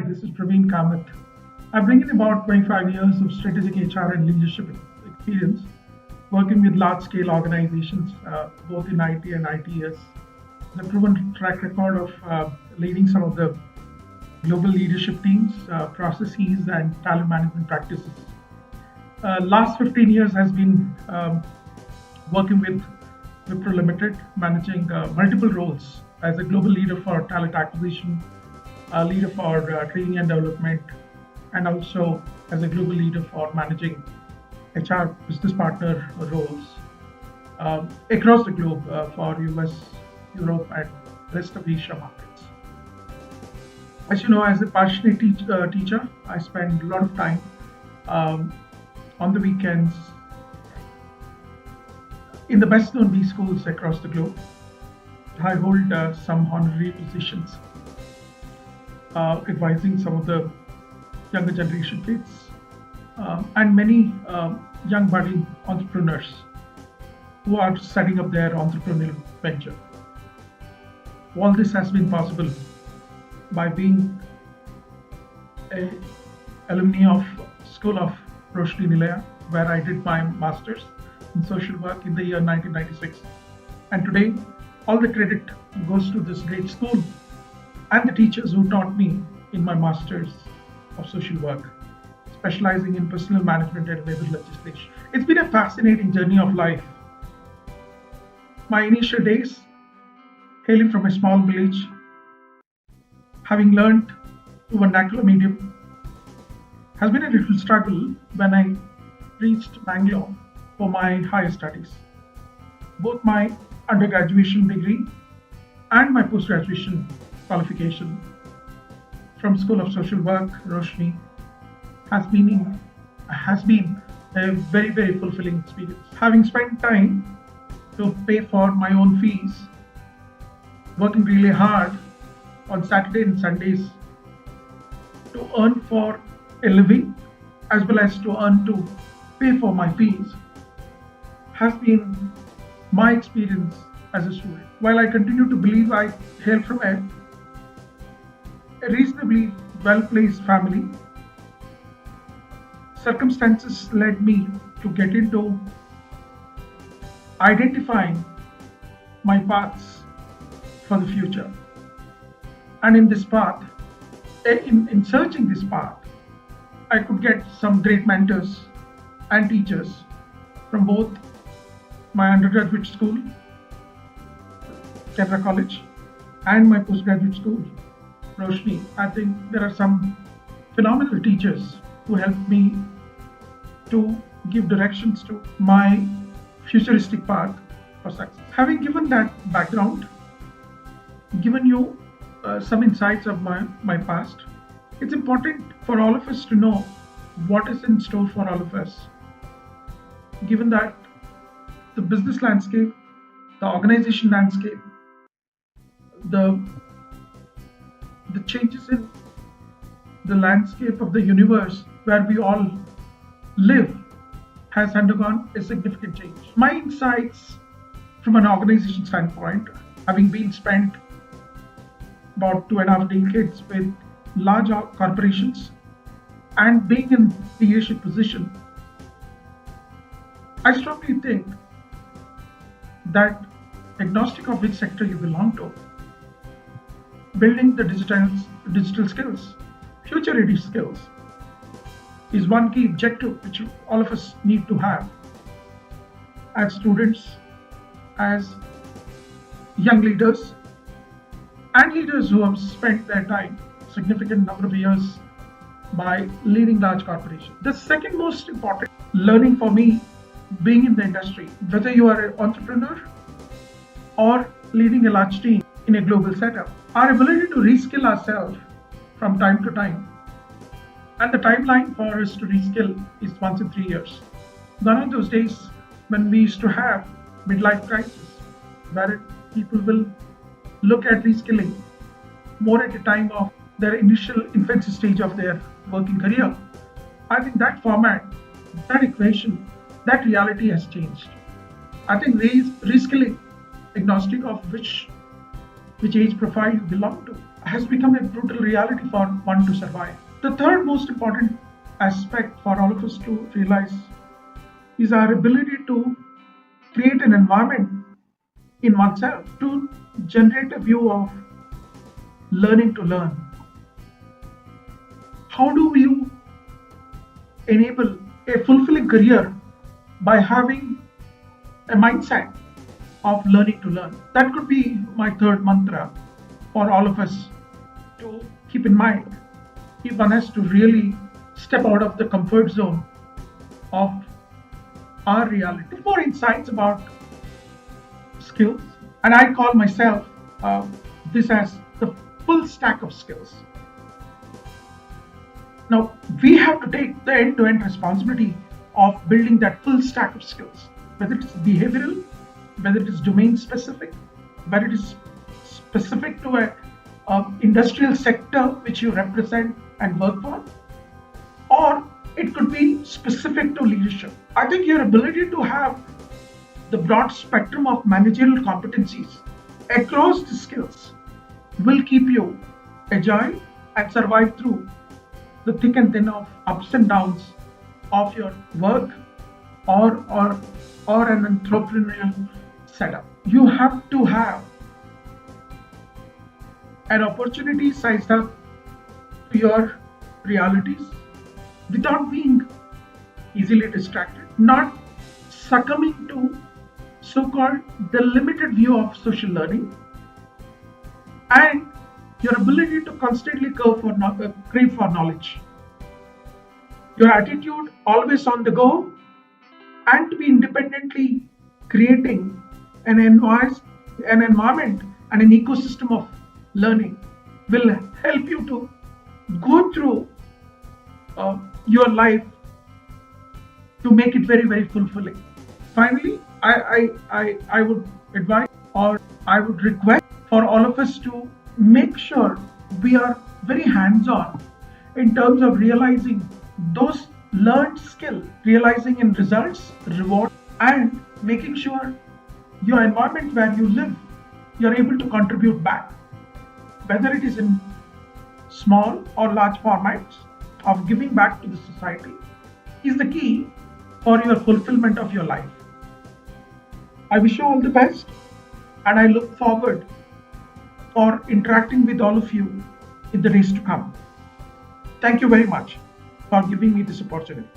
this is Praveen Kamath. I bring in about 25 years of strategic HR and leadership experience, working with large-scale organizations, both in IT and ITS. The proven track record of leading some of the global leadership teams, processes, and talent management practices. Last 15 years has been working with Wipro Limited, managing multiple roles as a global leader for talent acquisition, leader for training and development, and also as a global leader for managing HR business partner roles across the globe for US, Europe, and rest of Asia markets. As you know, as a passionate teacher, I spend a lot of time on the weekends in the best known B schools across the globe. I hold some honorary positions advising some of the younger generation kids and many young budding entrepreneurs who are setting up their entrepreneurial venture. All this has been possible by being an alumni of School of Roshni Nilaya, where I did my master's in social work in the year 1996. And today, all the credit goes to this great school and the teachers who taught me in my master's of social work, specializing in personal management and labor legislation. It's been a fascinating journey of life. My initial days, hailing from a small village, having learned the vernacular medium, has been a little struggle when I reached Bangalore for my higher studies. Both my undergraduation degree and my post-graduation qualification from School of Social Work, Roshni, has been a very, very fulfilling experience. Having spent time to pay for my own fees, working really hard on Saturday and Sundays to earn for a living as well as to earn to pay for my fees, has been my experience as a student. While I continue to believe I hail from a reasonably well-placed family, circumstances led me to get into identifying my paths for the future. And in this path, in searching this path, I could get some great mentors and teachers from both my undergraduate school, Canberra College, and my postgraduate school, Roshni. I think there are some phenomenal teachers who helped me to give directions to my futuristic path for success. Having given that background, given you some insights of my past, it's important for all of us to know what is in store for all of us, given that the business landscape, the organization landscape, the changes in the landscape of the universe where we all live has undergone a significant change. My insights from an organization standpoint, having been spent about 2.5 decades with large corporations and being in leadership position, I strongly think that agnostic of which sector you belong to, building the digital skills, future-ready skills, is one key objective which all of us need to have as students, as young leaders, and leaders who have spent their time, significant number of years, by leading large corporations. The second most important learning for me, being in the industry, whether you are an entrepreneur or leading a large team in a global setup, our ability to reskill ourselves from time to time. And the timeline for us to reskill is once in 3 years. Gone are those days when we used to have midlife crisis, where people will look at reskilling more at a time of their initial infancy stage of their working career. I think that format, that equation, that reality has changed. I think reskilling, agnostic of which age profile you belong to, has become a brutal reality for one to survive. The third most important aspect for all of us to realize is our ability to create an environment in oneself to generate a view of learning to learn. How do you enable a fulfilling career by having a mindset of learning to learn? That could be my third mantra for all of us to keep in mind if one has to really step out of the comfort zone of our reality. More insights about skills, and I call myself this as the full stack of skills. Now, we have to take the end-to-end responsibility of building that full stack of skills, whether it's behavioral, whether it is domain specific, whether it is specific to a industrial sector which you represent and work for, or it could be specific to leadership. I think your ability to have the broad spectrum of managerial competencies across the skills will keep you agile and survive through the thick and thin of ups and downs of your work or an entrepreneurial setup. You have to have an opportunity sized up to your realities without being easily distracted, not succumbing to so-called the limited view of social learning, and your ability to constantly crave for knowledge. Your attitude always on the go, and to be independently creating an environment and an ecosystem of learning will help you to go through your life to make it very, very fulfilling. Finally, I would advise, or I would request for all of us to make sure we are very hands-on in terms of realizing those learned skills, realizing in results, reward, and making sure your environment where you live, you're able to contribute back, whether it is in small or large formats of giving back to the society, is the key for your fulfillment of your life. I wish you all the best, and I look forward for interacting with all of you in the days to come. Thank you very much for giving me this opportunity.